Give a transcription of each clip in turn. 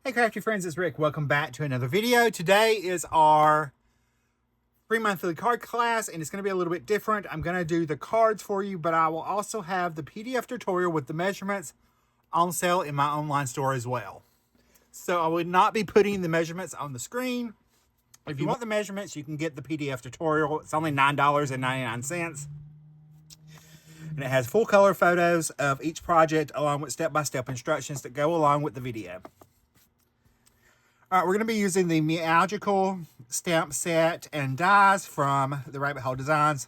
Hey Crafty friends, it's Rick. Welcome back to another video. Today is our free monthly card class and it's going to be a little bit different. I'm going to do the cards for you, but I will also have the PDF tutorial with the measurements on sale in my online store as well. So I would not be putting the measurements on the screen. If you want the measurements, you can get the PDF tutorial. It's only $9.99. And it has full color photos of each project along with step-by-step instructions that go along with the video. All right, we're going to be using the Meowgical Stamp Set and Dies from the Rabbit Hole Designs.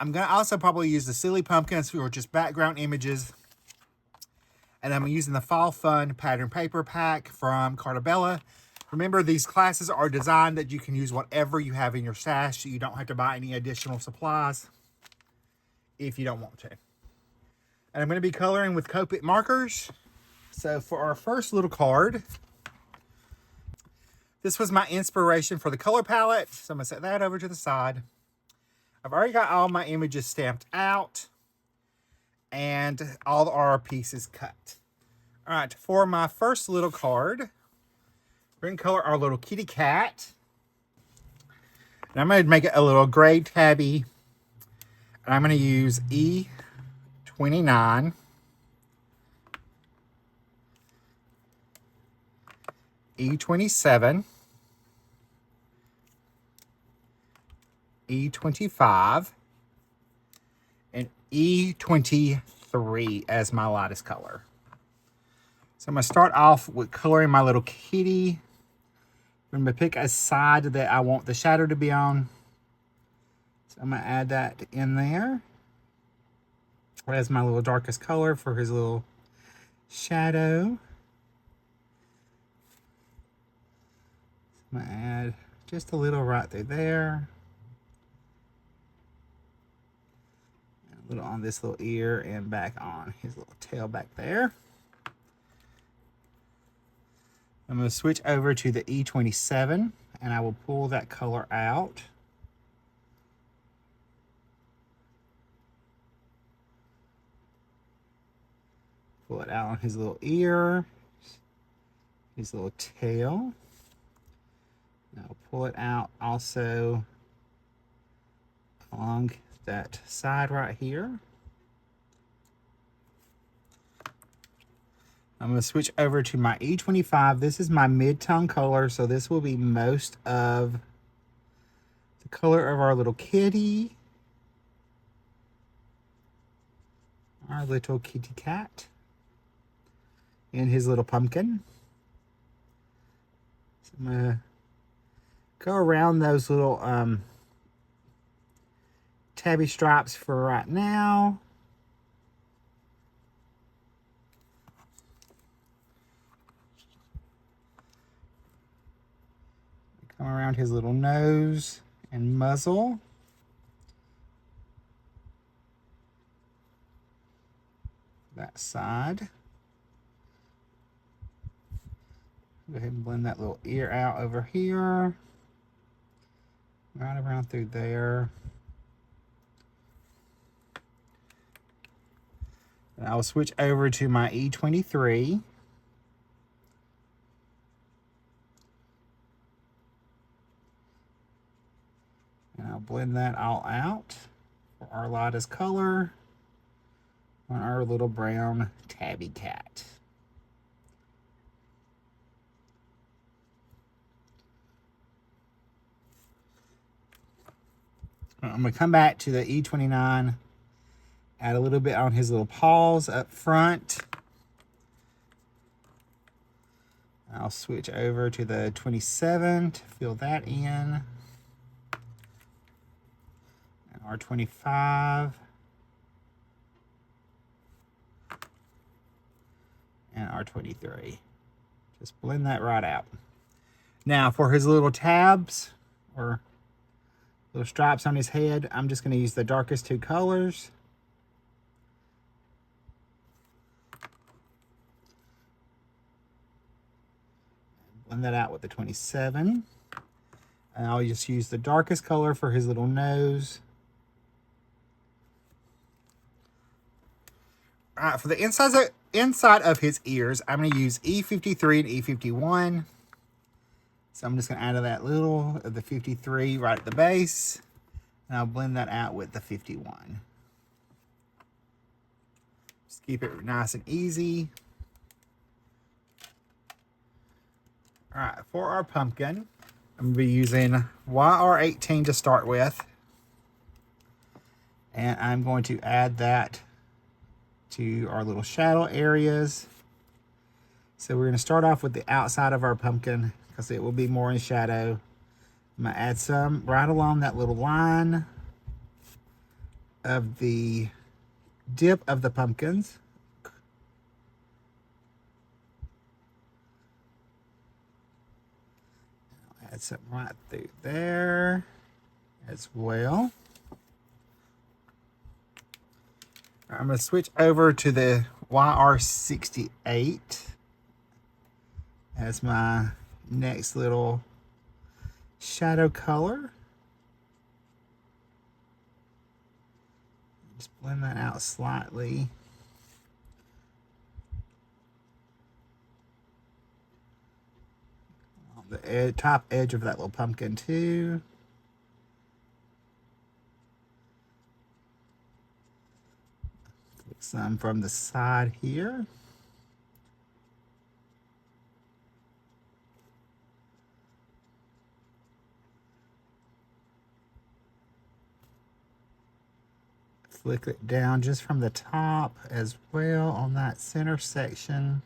I'm going to also probably use the Silly Pumpkins for just background images. And I'm using the Fall Fun Pattern Paper Pack from Carta Bella. Remember, these classes are designed that you can use whatever you have in your stash. So you don't have to buy any additional supplies if you don't want to. And I'm going to be coloring with Copic markers. So for our first little card, this was my inspiration for the color palette. So I'm going to set that over to the side. I've already got all my images stamped out and all our pieces cut. All right, for my first little card, we're going to color our little kitty cat. And I'm going to make it a little gray tabby. And I'm going to use E29, E27, E25, and E23 as my lightest color. So I'm going to start off with coloring my little kitty. I'm going to pick a side that I want the shadow to be on. So I'm going to add that in there as my little darkest color for his little shadow. I'm going to add just a little right through there. And a little on this little ear and back on his little tail back there. I'm going to switch over to the E27 and I will pull that color out. Pull it out on his little ear, his little tail. Now pull it out also along that side right here. I'm going to switch over to my E25. This is my mid-tone color, so this will be most of the color of our little kitty. Our little kitty cat. And his little pumpkin. So I'm going to go around those little tabby stripes for right now. Come around his little nose and muzzle. That side. Go ahead and blend that little ear out over here. Right around through there. And I'll switch over to my E23. And I'll blend that all out for our lightest color on our little brown tabby cat. I'm going to come back to the E29, add a little bit on his little paws up front. I'll switch over to the 27 to fill that in. And R25. And R23. Just blend that right out. Now for his little tabs, or little stripes on his head, I'm just going to use the darkest two colors. Blend that out with the 27. And I'll just use the darkest color for his little nose. All right, for the insides inside of his ears, I'm going to use E53 and E51. So I'm just going to add that little of the 53 right at the base. And I'll blend that out with the 51. Just keep it nice and easy. All right, for our pumpkin, I'm going to be using YR18 to start with. And I'm going to add that to our little shadow areas. So we're going to start off with the outside of our pumpkin because it will be more in shadow. I'm going to add some right along that little line of the dip of the pumpkins. I'll add some right through there as well. I'm going to switch over to the YR68 as my next little shadow color. Just blend that out slightly. On the top edge of that little pumpkin too. Some from the side here. Flick it down just from the top as well on that center section.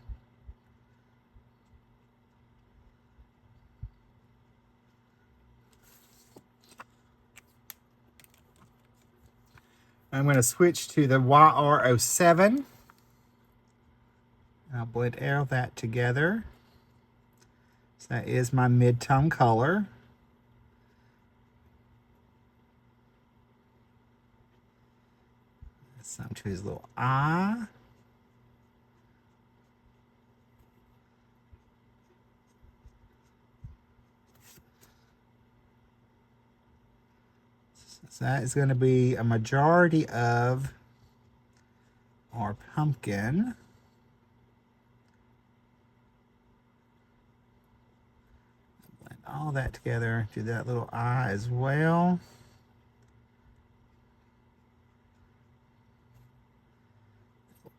I'm going to switch to the YR07. I'll blend all that together. So that is my mid-tone color. Some to his little eye. So that is going to be a majority of our pumpkin. Blend all that together, do that little eye as well.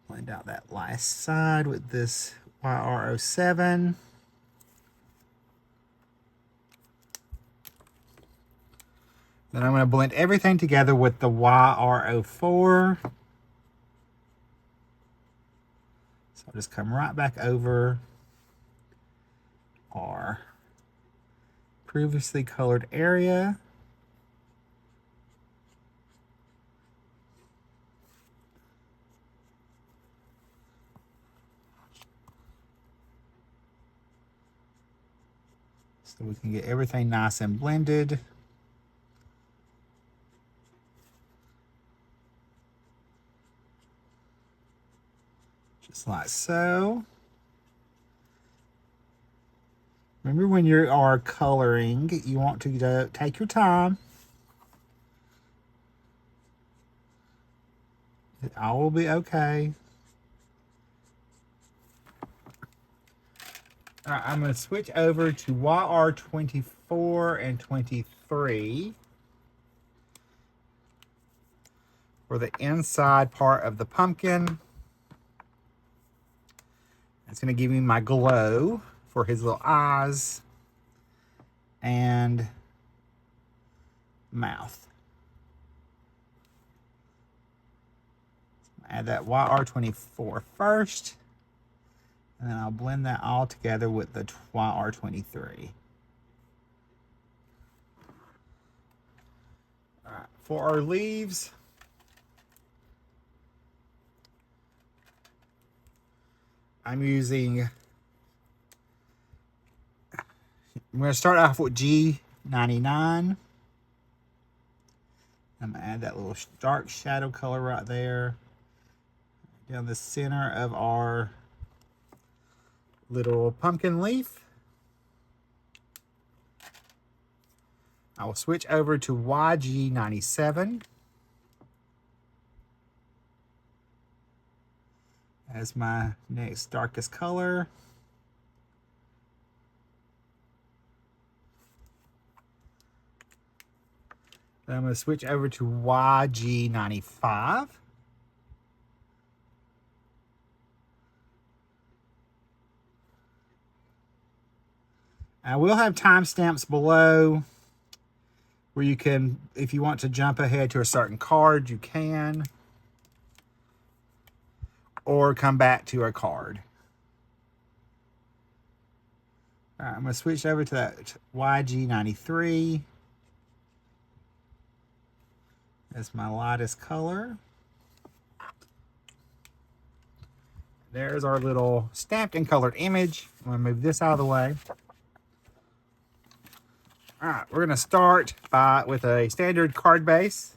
Blend out that last side with this YR07. Then I'm going to blend everything together with the YR04. So I'll just come right back over our previously colored area. So we can get everything nice and blended. Just like so. Remember, when you are coloring, you want to take your time. It all will be okay. All right, I'm going to switch over to YR24 and 23 for the inside part of the pumpkin. It's going to give me my glow for his little eyes and mouth. Add that YR24 first, and then I'll blend that all together with the YR23. All right, for our leaves, I'm going to start off with G99. I'm going to add that little dark shadow color right there down the center of our little pumpkin leaf. I will switch over to YG97. as my next darkest color. Then I'm going to switch over to YG95. I will have timestamps below where you can, if you want to jump ahead to a certain card, you can. Or come back to a card. All right, I'm going to switch over to that YG93. That's my lightest color. There's our little stamped and colored image. I'm going to move this out of the way. All right, we're going to start with a standard card base.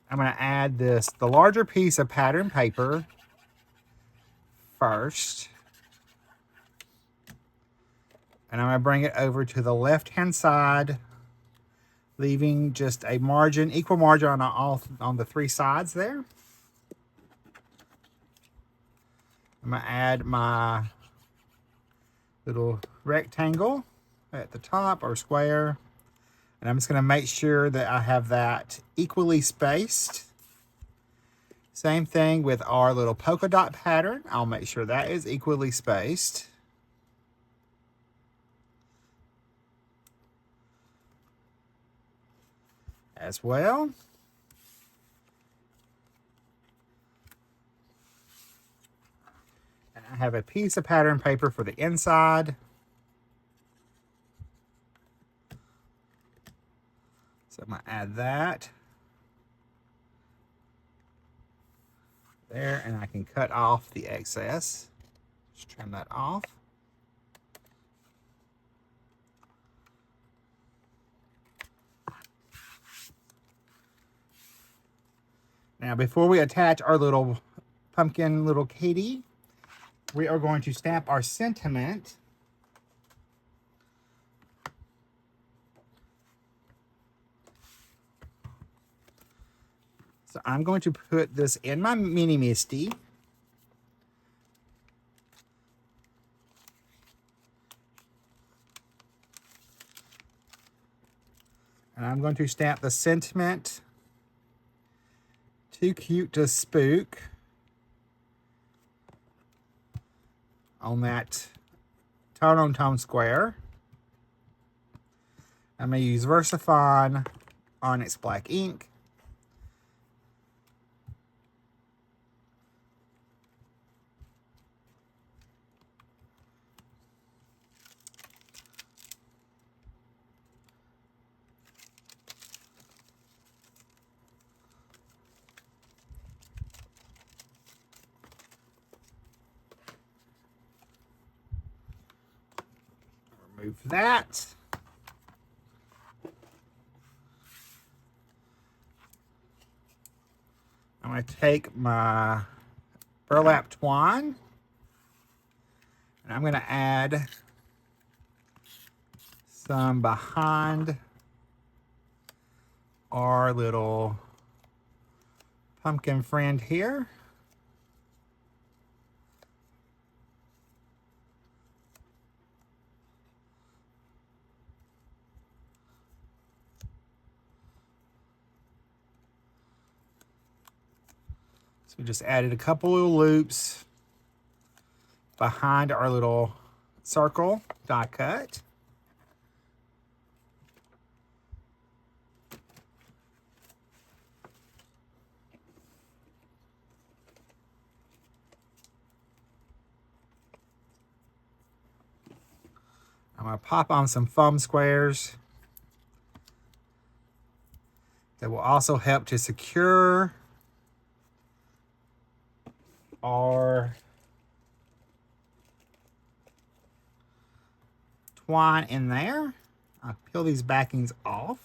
I'm going to add the larger piece of pattern paper first. And I'm going to bring it over to the left-hand side, leaving just a margin, equal margin on the three sides there. I'm going to add my little rectangle at the top, or square. And I'm just going to make sure that I have that equally spaced. Same thing with our little polka dot pattern. I'll make sure that is equally spaced. As well. And I have a piece of pattern paper for the inside. So I'm going to add that there, and I can cut off the excess. Just trim that off. Now, before we attach our little pumpkin little kitty, we are going to stamp our sentiment. So I'm going to put this in my mini Misty. And I'm going to stamp the sentiment Too Cute to Spook on that tone-on-tone square. I'm going to use VersaFine Onyx Black ink. Remove that. I'm going to take my burlap twine and I'm going to add some behind our little pumpkin friend here. So we just added a couple of loops behind our little circle die cut. I'm going to pop on some foam squares that will also help to secure our twine in there. I'll peel these backings off.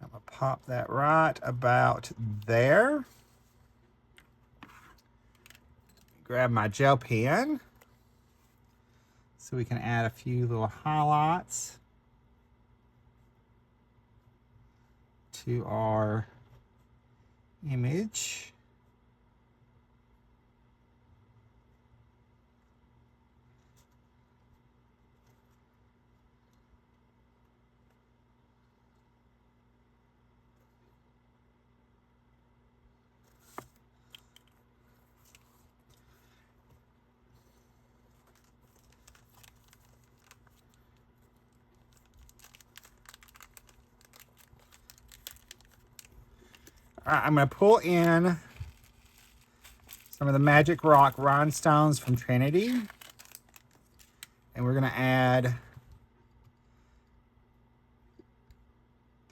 I'm going to pop that right about there. Grab my gel pen. So we can add a few little highlights to our image. All right, I'm going to pull in some of the Magic Rock rhinestones from Trinity. And we're going to add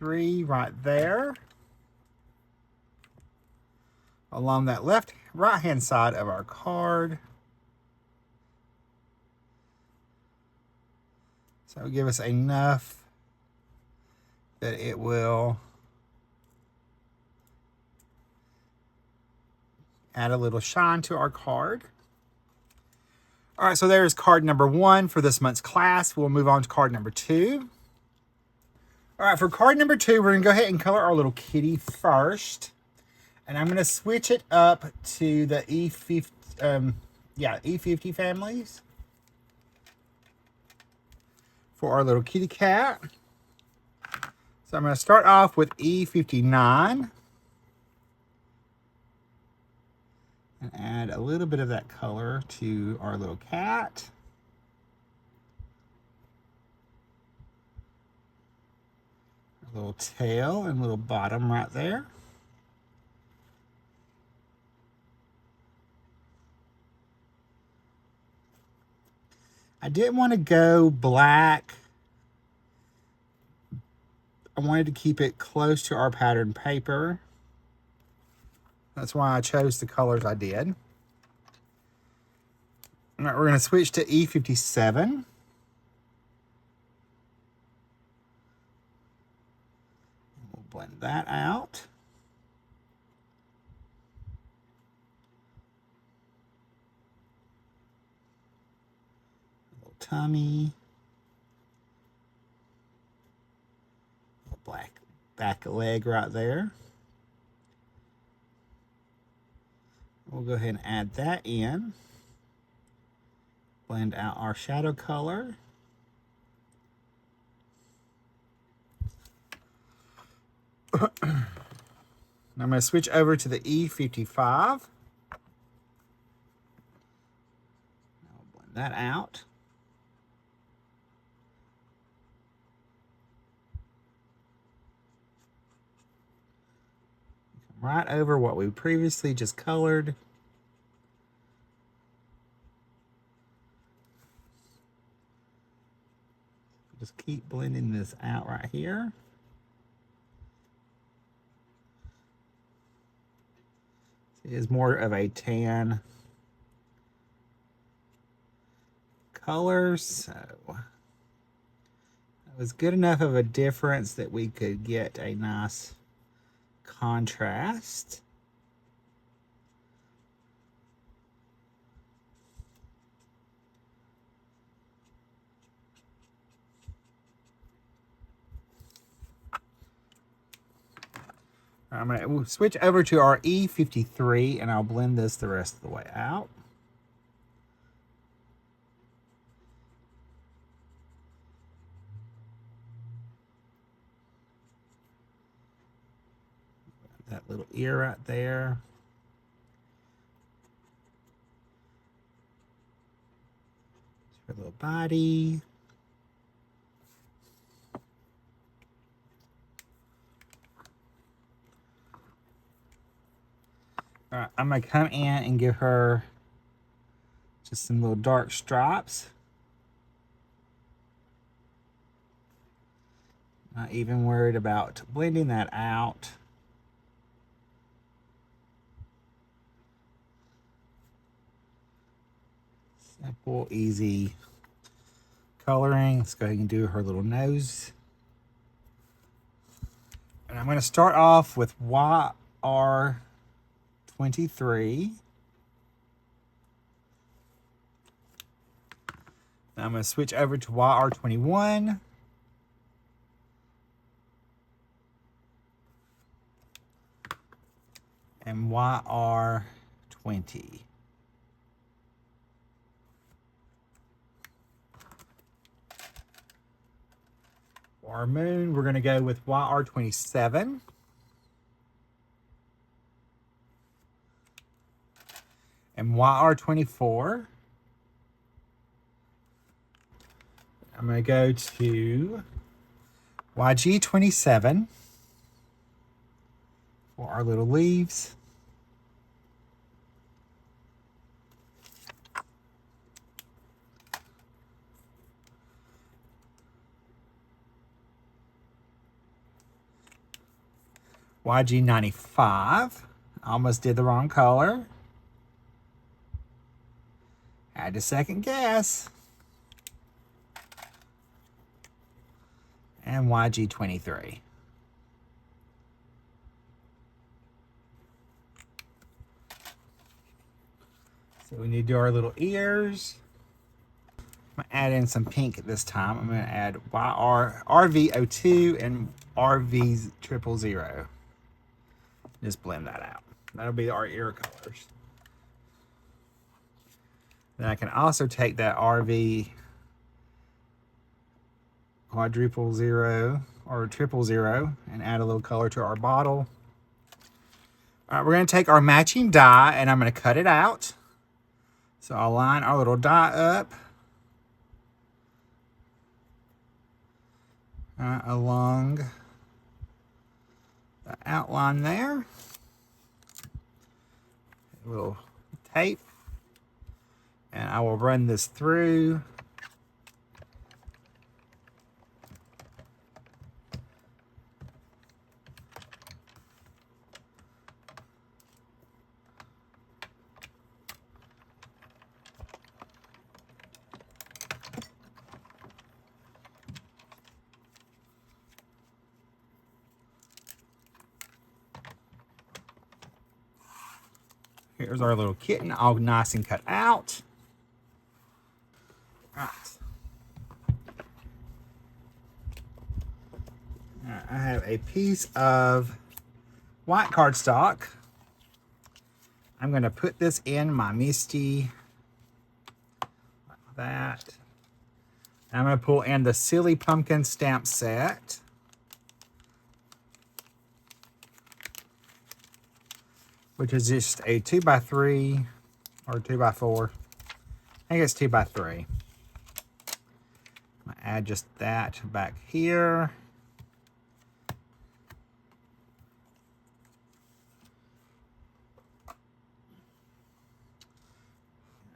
3 right there along that right-hand side of our card. So it'll give us enough that it will add a little shine to our card. All right, so there's card number 1 for this month's class. We'll move on to card number 2. All right, for card number 2, we're gonna go ahead and color our little kitty first. And I'm gonna switch it up to the E50 families for our little kitty cat. So I'm gonna start off with E59. And add a little bit of that color to our little cat. A little tail and little bottom right there. I didn't want to go black. I wanted to keep it close to our pattern paper. That's why I chose the colors I did. All right, we're going to switch to E57. We'll blend that out. A little tummy. A little black back leg right there. We'll go ahead and add that in. Blend out our shadow color. I'm going to switch over to the E55. I'll blend that out. Right over what we previously just colored. Just keep blending this out right here. It is more of a tan color, so it was good enough of a difference that we could get a nice contrast. I'm going to switch over to our E53 and I'll blend this the rest of the way out. That little ear right there. Her little body. All right, I'm gonna come in and give her just some little dark stripes. Not even worried about blending that out. Simple, easy coloring. Let's go ahead and do her little nose. And I'm going to start off with YR23. Now I'm going to switch over to YR21. And YR20. For our moon, we're going to go with YR27. And YR24. I'm going to go to YG27 for our little leaves. YG95. I almost did the wrong color. Had to second guess. And YG23. So we need to do our little ears. I'm going to add in some pink this time. I'm going to add RV02 and RV000. Just blend that out. That'll be our ear colors. Then I can also take that RV quadruple 0 or triple 0 and add a little color to our bottle. All right, we're going to take our matching die and I'm going to cut it out. So I'll line our little die up along the outline there. A little tape. And I will run this through. Here's our little kitten, all nice and cut out. Right. I have a piece of white cardstock. I'm going to put this in my Misty, like that. I'm going to pull in the Silly Pumpkin stamp set. Which is just a 2x3 or 2x4. I think it's 2x3. I'm going to add just that back here.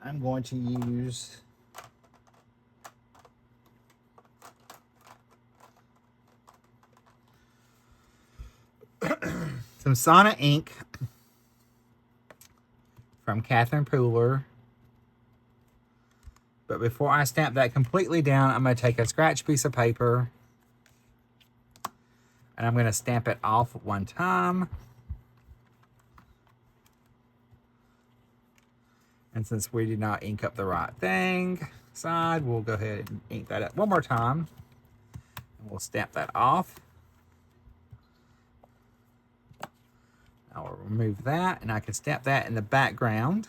I'm going to use some Sauna ink from Catherine Pooler. But before I stamp that completely down, I'm going to take a scratch piece of paper and I'm going to stamp it off one time. And since we did not ink up the right thing side, we'll go ahead and ink that up one more time. And we'll stamp that off. I'll remove that and I can stamp that in the background.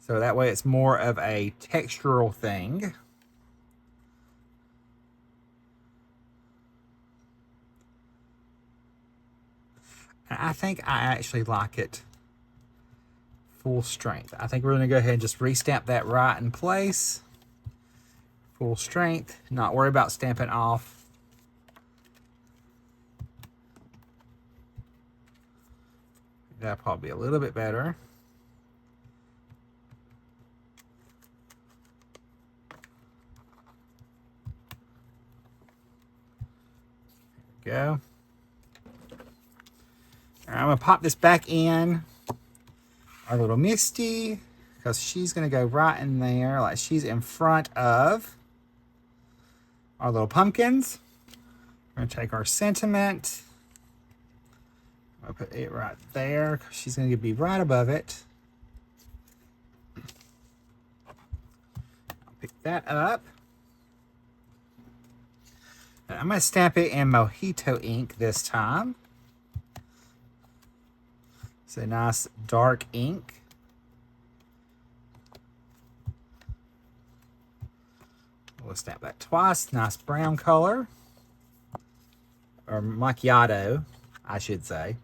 So that way it's more of a textural thing. And I think I actually like it full strength. I think we're going to go ahead and just re-stamp that right in place. Full strength, not worry about stamping off. That'll probably be a little bit better. There we go. All right, I'm going to pop this back in our little Misty because she's going to go right in there like she's in front of our little pumpkins. We're going to take our sentiment. I'll put it right there. She's going to be right above it. I'll Pick that up. And I'm going to stamp it in Mojito ink this time. It's a nice dark ink. We'll stamp that twice. Nice brown color. Or macchiato, I should say.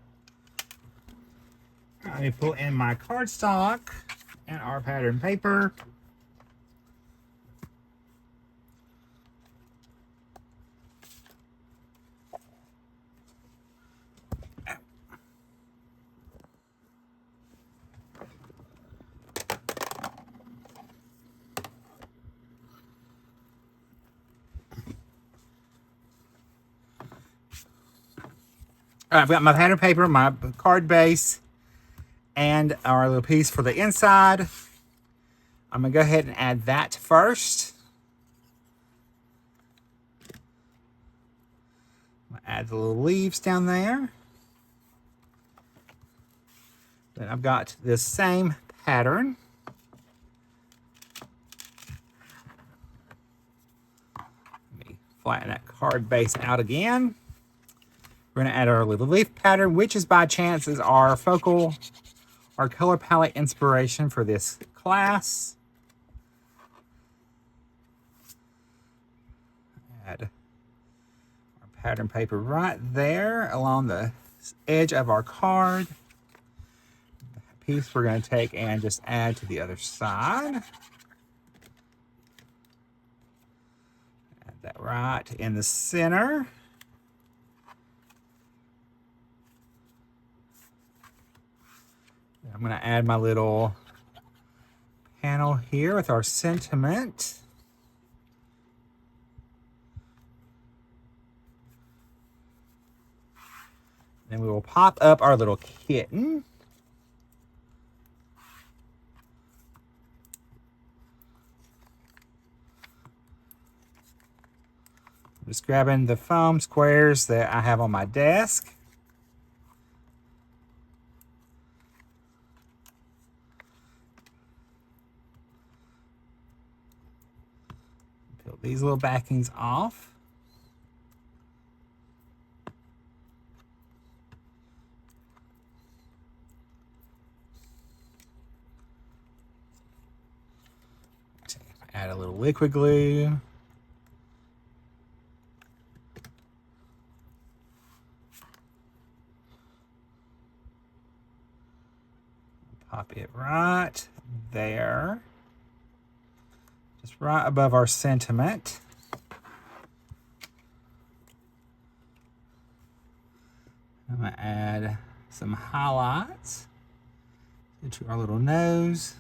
Let me pull in my cardstock and our pattern paper. All right, I've got my pattern paper, my card base, and our little piece for the inside. I'm going to go ahead and add that first. I'm going to add the little leaves down there. Then I've got this same pattern. Let me flatten that card base out again. We're going to add our little leaf pattern, which is by chance is our color palette inspiration for this class. Add our pattern paper right there along the edge of our card. The piece we're going to take and just add to the other side. Add that right in the center. I'm going to add my little panel here with our sentiment. Then we will pop up our little kitten. I'm just grabbing the foam squares that I have on my desk. These little backings off. Add a little liquid glue. Pop it right there. Just right above our sentiment. I'm going to add some highlights into our little nose.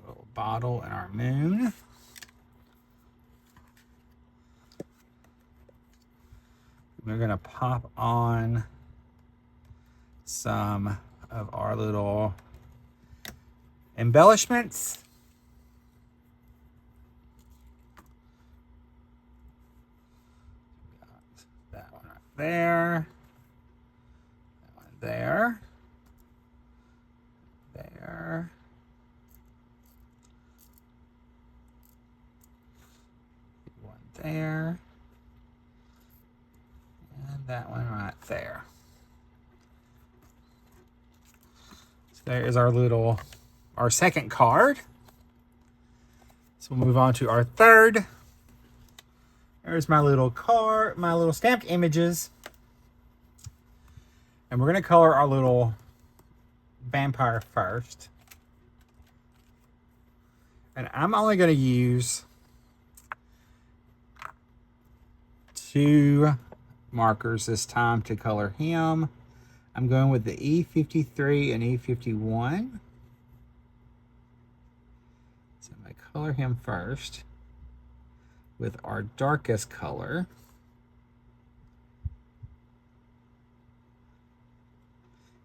A little bottle and our moon. We're going to pop on some of our little embellishments. Got that one right there. That one there. There. One there. And that one right there. There is our second card. So we'll move on to our third. There's my little card, my little stamped images. And we're going to color our little vampire first. And I'm only going to use 2 markers this time to color him. I'm going with the E53 and E51. So I'm going to color him first with our darkest color.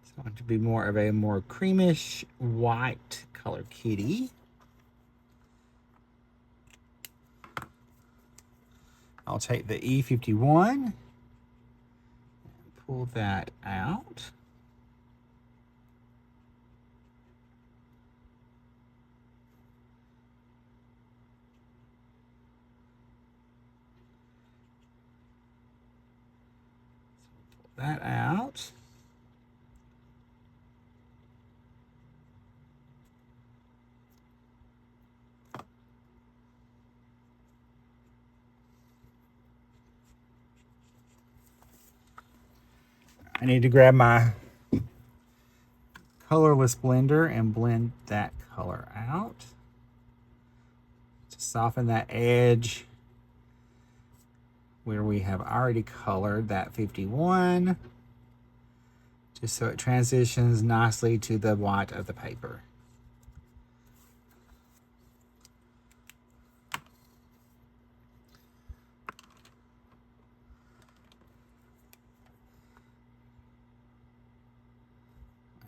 It's going to be more of a more creamish white color kitty. I'll take the E51. pull that out. Pull that out. I need to grab my colorless blender and blend that color out to soften that edge where we have already colored that 51, just so it transitions nicely to the white of the paper.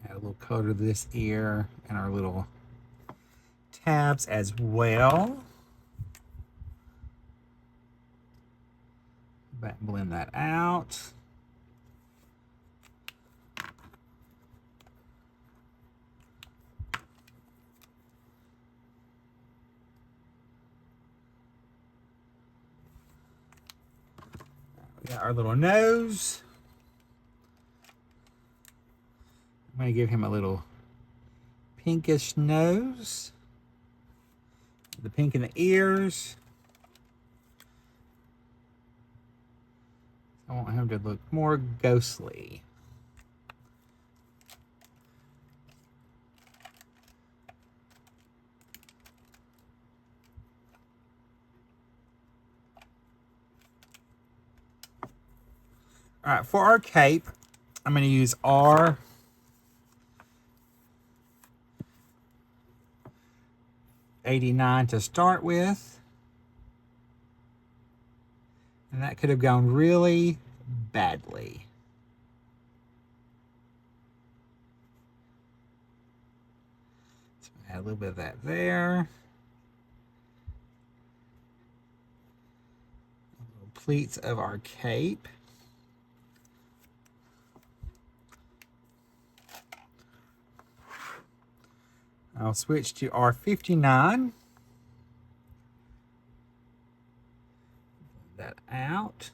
Add a little color to this ear and our little tabs as well. Blend that out. We got our little nose. I'm going to give him a little pinkish nose. The pink in the ears. I want him to look more ghostly. All right, for our cape, I'm going to use R89 to start with. And that could have gone really badly. So add a little bit of that there. Little pleats of our cape. I'll switch to R59. That out.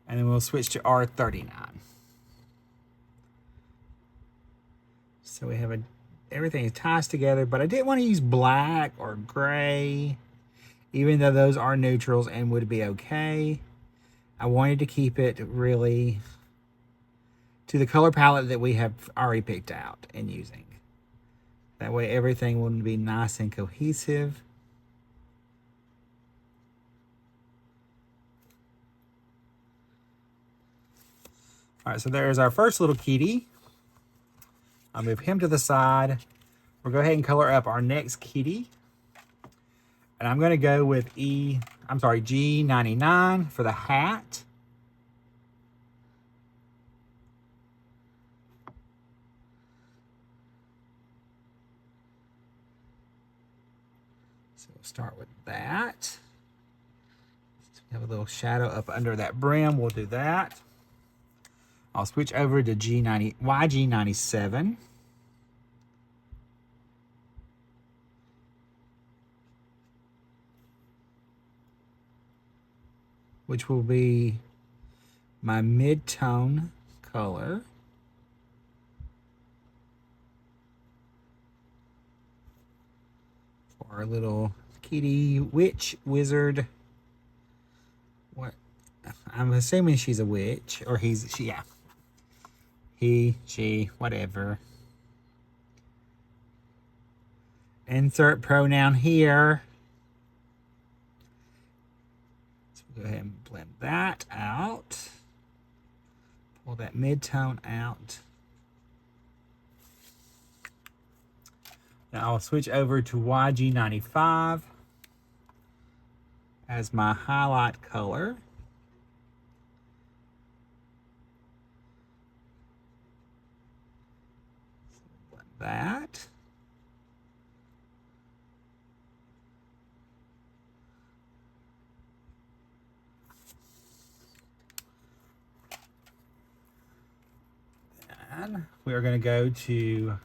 And then we'll switch to R39. So we have everything ties together, but I didn't want to use black or gray, even though those are neutrals and would be okay. I wanted to keep it really to the color palette that we have already picked out and using. That way everything would be nice and cohesive. All right, so there's our first little kitty. I'll move him to the side. We'll go ahead and color up our next kitty. And I'm going to go with G99 for the hat. So we'll start with that. So we have a little shadow up under that brim. We'll do that. I'll switch over to YG97. Which will be my mid-tone color. For our little kitty witch wizard. What? I'm assuming she's a witch, or yeah. He, she, whatever. Insert pronoun here. So we'll go ahead and blend that out. Pull that mid-tone out. Now I'll switch over to YG95. as my highlight color. Like that. And we are going to go to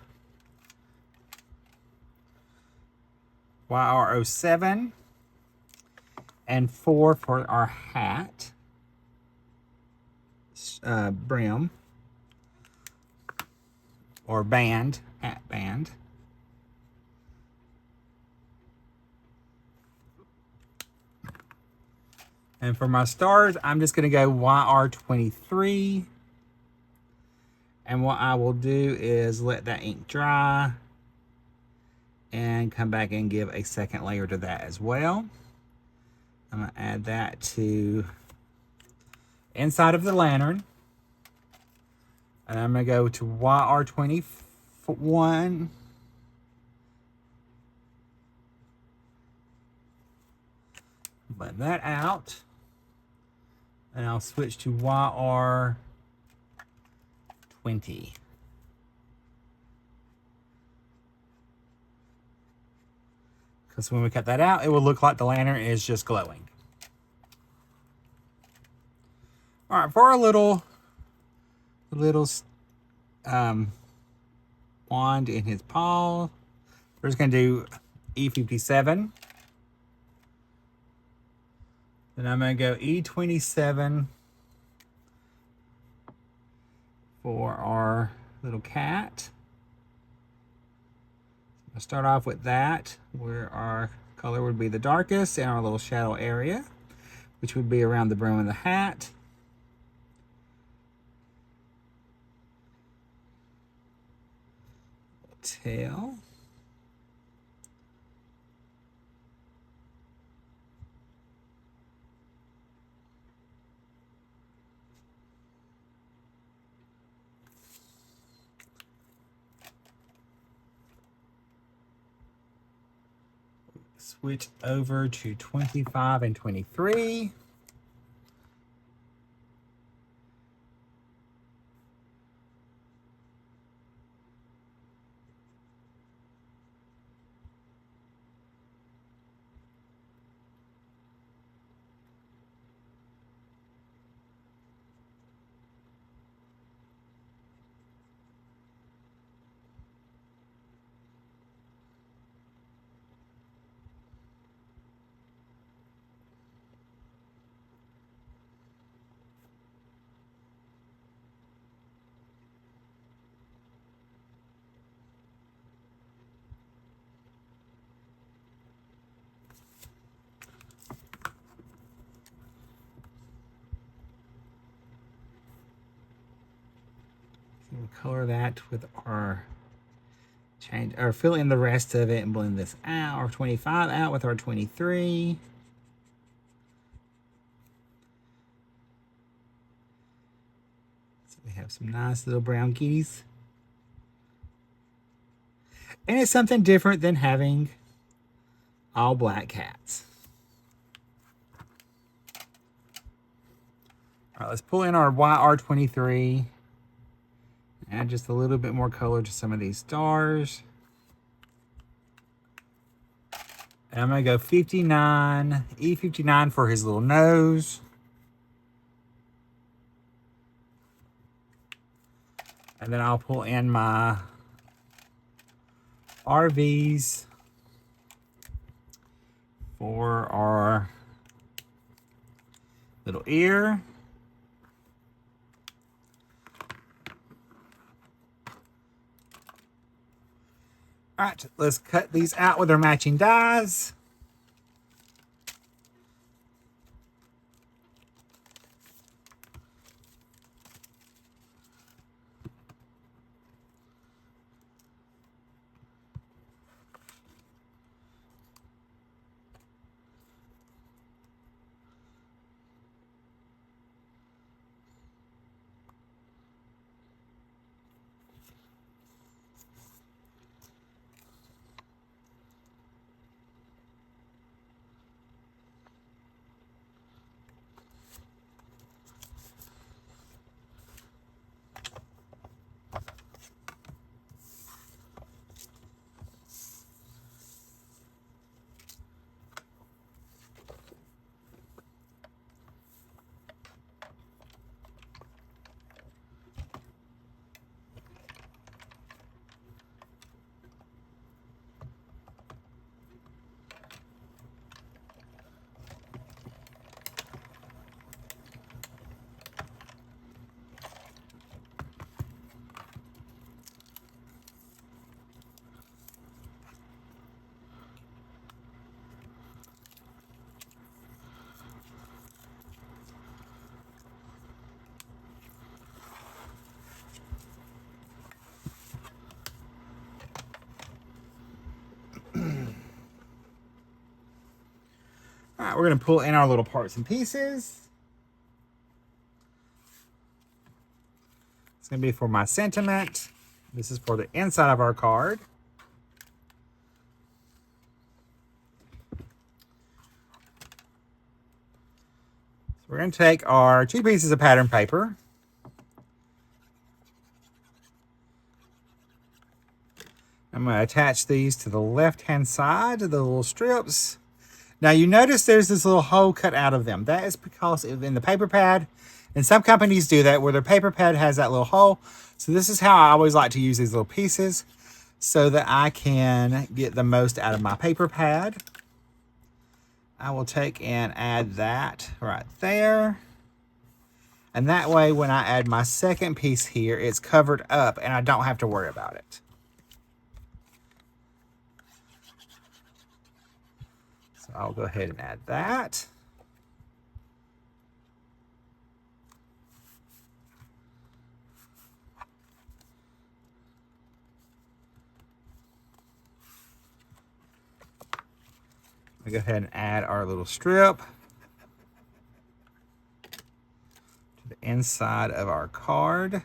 YR07 and 4 for our hat brim or band, hat band. And for my stars, I'm just going to go YR23. And what I will do is let that ink dry and come back and give a second layer to that as well. I'm going to add that to inside of the lantern. And I'm going to go to YR21. Blend that out. And I'll switch to YR20. Because when we cut that out, it will look like the lantern is just glowing. All right, for our little wand in his paw, we're just going to do E57. Then I'm going to go E27 for our little cat. I'll start off with that, where our color would be the darkest in our little shadow area, which would be around the brim of the hat. Tail. Switch over to 25 and 23. We'll color that with our change, or fill in the rest of it and blend this out, our 25 out with our 23. So we have some nice little brown kitties. And it's something different than having all black cats. All right, let's pull in our YR23. Add just a little bit more color to some of these stars. And I'm going to go 59, E59 for his little nose. And then I'll pull in my RVs for our little ear. All right, let's cut these out with our matching dies. we're going to pull in our little parts and pieces. It's going to be for my sentiment. This is for the inside of our card. So we're going to take our 2 pieces of pattern paper. I'm going to attach these to the left-hand side of the little strips. Now you notice there's this little hole cut out of them. That is because in the paper pad, and some companies do that where their paper pad has that little hole. So this is how I always like to use these little pieces so that I can get the most out of my paper pad. I will take and add that right there. And that way when I add my second piece here, it's covered up and I don't have to worry about it. So I'll go ahead and add that. We go ahead and add our little strip to the inside of our card.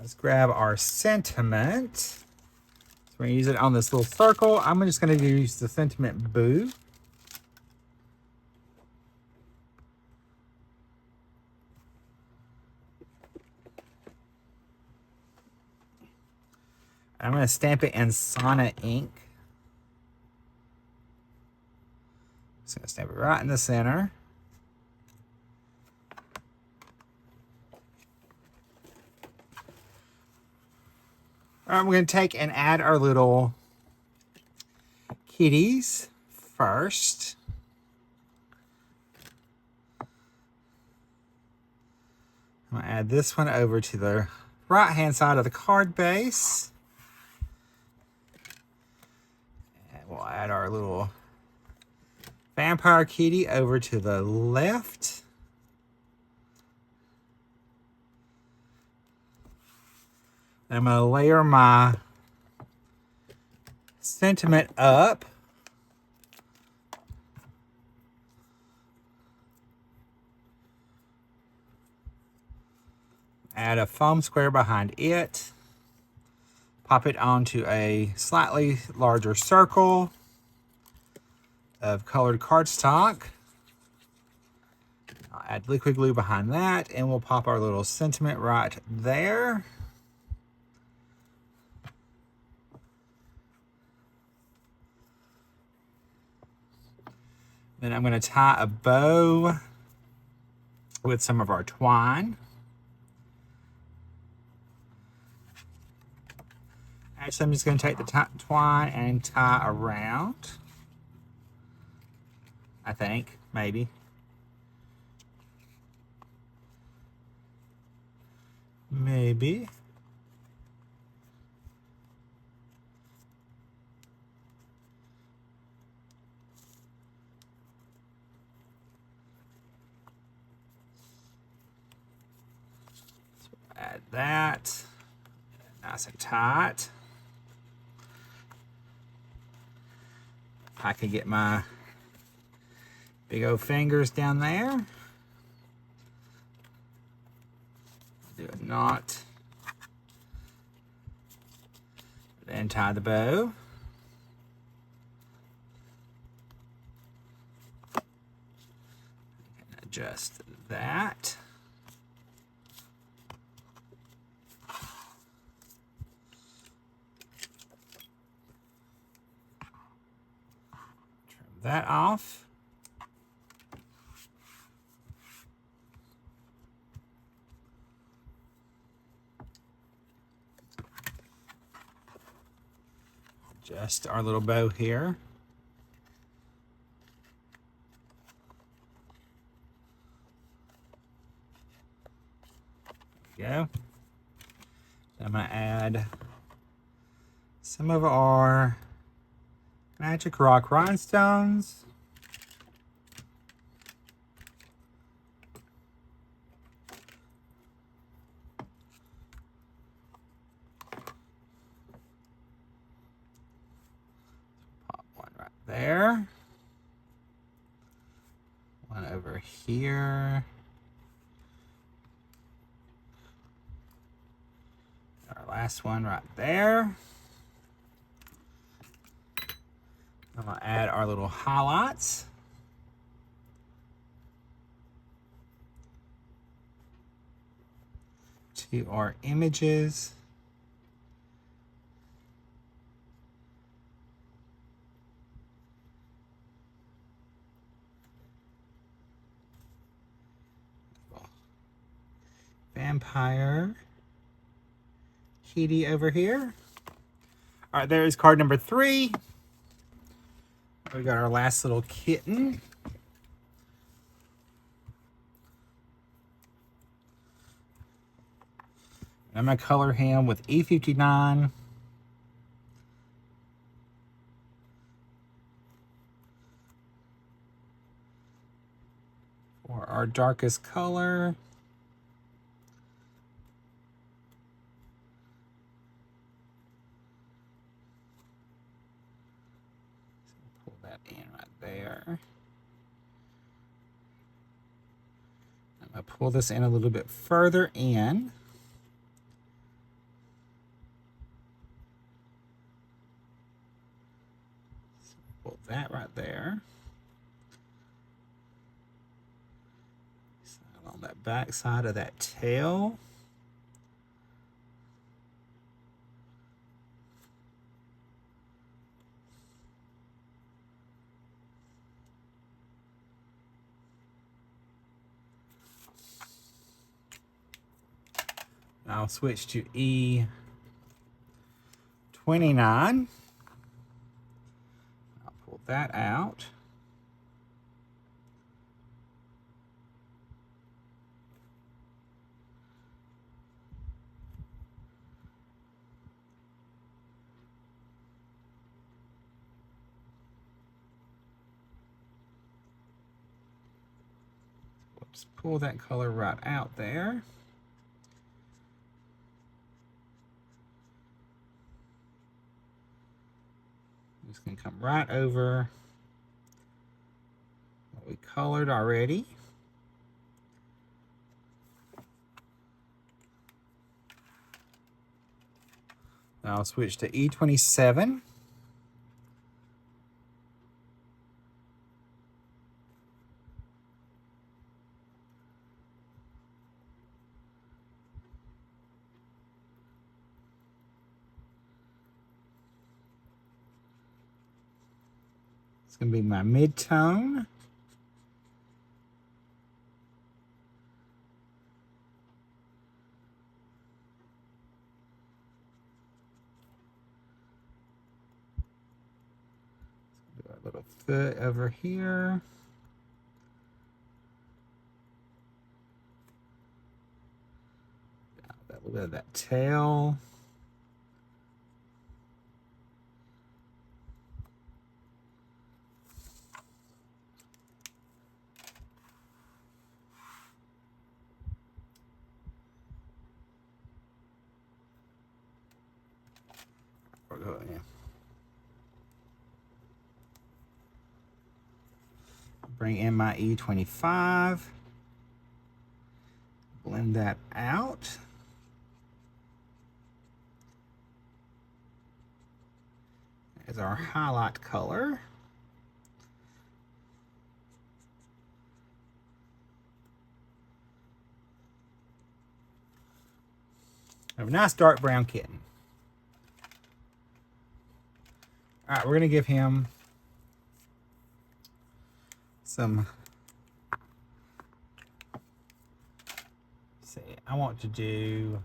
Let's grab our sentiment. So we're going to use it on this little circle. I'm just going to use the sentiment boo. I'm going to stamp it in Sauna ink. Just going to stamp it right in the center. All right, we're going to take and add our little kitties first. I'm going to add this one over to the right-hand side of the card base. And we'll add our little vampire kitty over to the left. I'm going to layer my sentiment up. Add a foam square behind it. Pop it onto a slightly larger circle of colored cardstock. I'll add liquid glue behind that, and we'll pop our little sentiment right there. Then I'm going to tie a bow with some of our twine. Actually, I'm just going to take the twine and tie around. I think, maybe. Maybe. Add that, nice and tight. I can get my big old fingers down there. Do a knot. Then tie the bow. And adjust that. That off. Adjust our little bow here. go. I'm going to add some of our Magic Rock rhinestones. Pop one right there. One over here. Our last one right there. I'm going to add our little highlights. To our images. Vampire kitty over here. All right, there's card number 3. We got our last little kitten. I'm going to color him with E59. For our darkest color. Pull that in right there. I'm going to pull this in a little bit further in. Pull that right there. On that back side of that tail. I'll switch to E29. I'll pull that out. We'll just pull that color right out there. Just gonna come right over what we colored already. Now I'll switch to E27. It's going to be my mid-tone. Do a little foot over here. A little bit of that tail. Bring in my E25. Blend that out. There's our highlight color. A nice dark brown kitten. All right, we're going to give him some, see, I want to do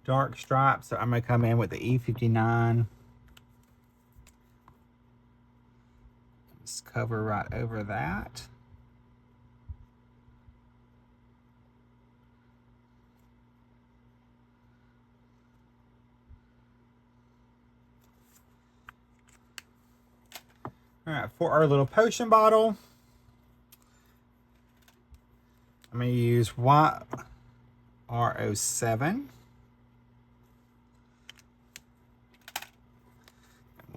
dark stripes, so I'm going to come in with the E59. Just cover right over that. All right, for our little potion bottle, I'm going to use YR07,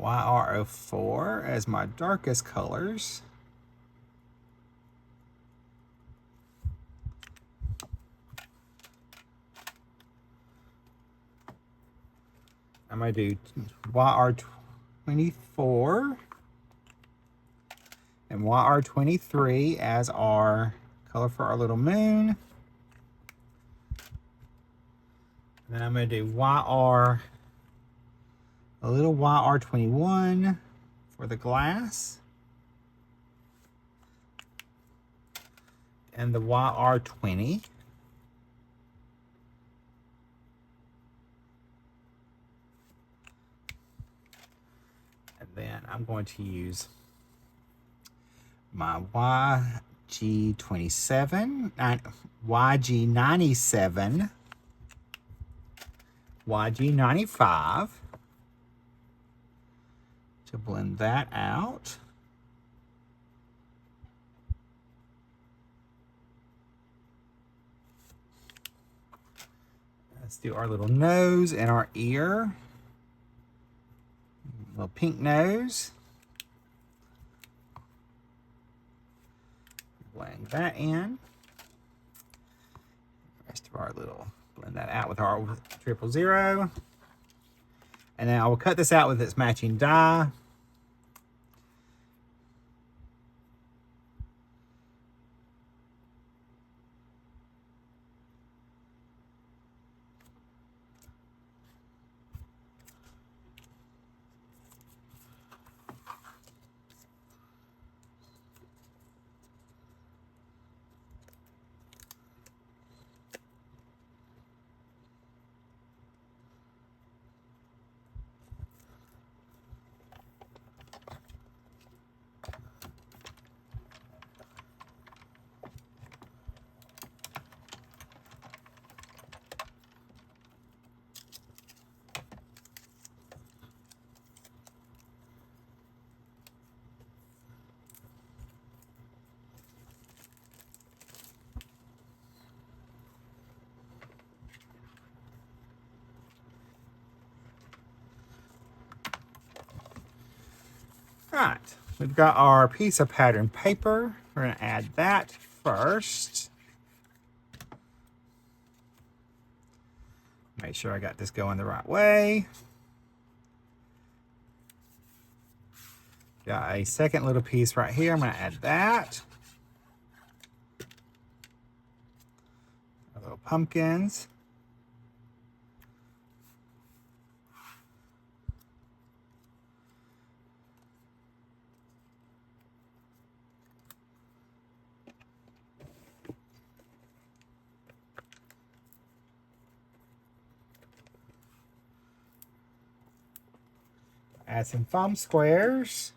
YR04 as my darkest colors. I'm going to do YR24 and YR23 as our color for our little moon. And then I'm going to do a little YR21 for the glass. And the YR20. And then I'm going to use my YG27, YG97, YG95 to blend that out. Let's do our little nose and our ear. Little pink nose. Blend that in. The rest of our little, blend that out with our 000. And then I will cut this out with its matching die. Right, we've got our piece of pattern paper. We're going to add that first. Make sure I got this going the right way. Got a second little piece right here. I'm going to add that. Our little pumpkins. Add some foam squares.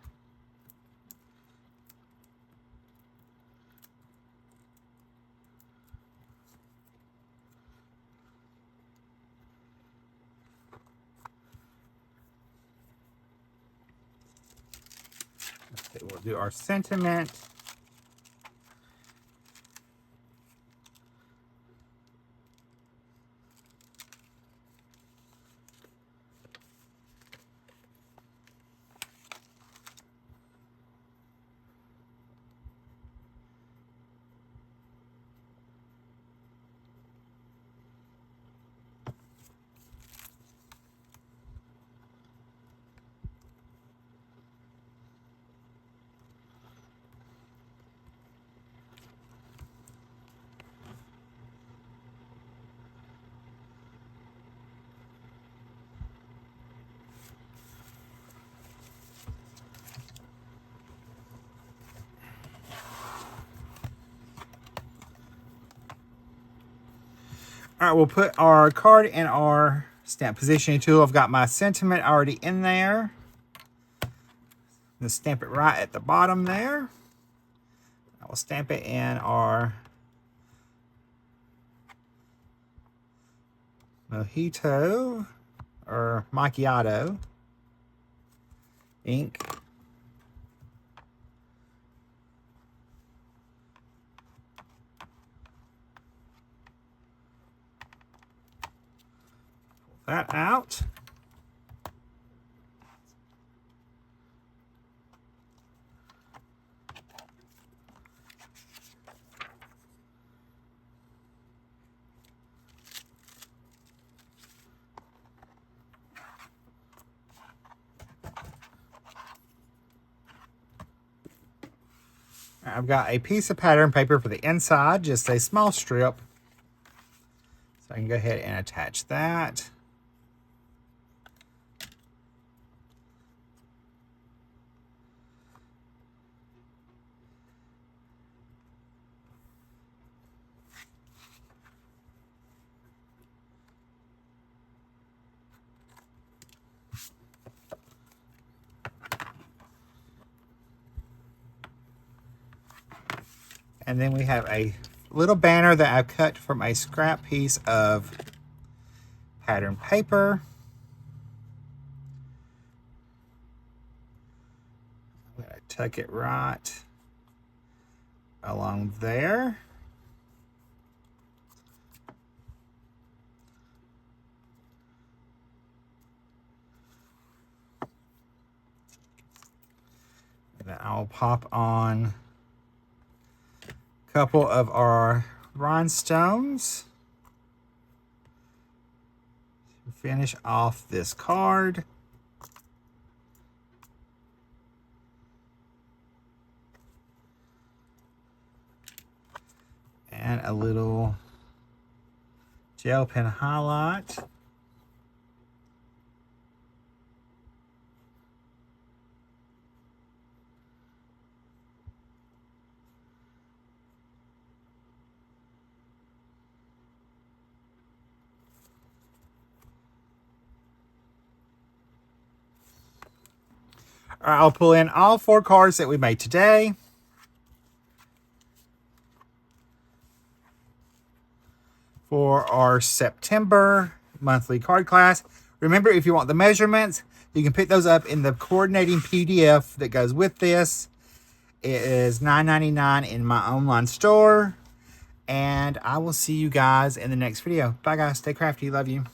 Okay, we'll do our sentiment. All right, we'll put our card in our stamp positioning tool. I've got my sentiment already in there. Let's stamp it right at the bottom there. I will stamp it in our mojito or macchiato ink. that out. I've got a piece of pattern paper for the inside, just a small strip. So I can go ahead and attach that. And then we have a little banner that I've cut from a scrap piece of pattern paper. I'm going to tuck it right along there. And then I'll pop on couple of our rhinestones to finish off this card. And a little gel pen highlight. All right, I'll pull in all 4 cards that we made today. For our September monthly card class. Remember, if you want the measurements, you can pick those up in the coordinating PDF that goes with this. It is $9.99 in my online store. And I will see you guys in the next video. Bye, guys. Stay crafty. Love you.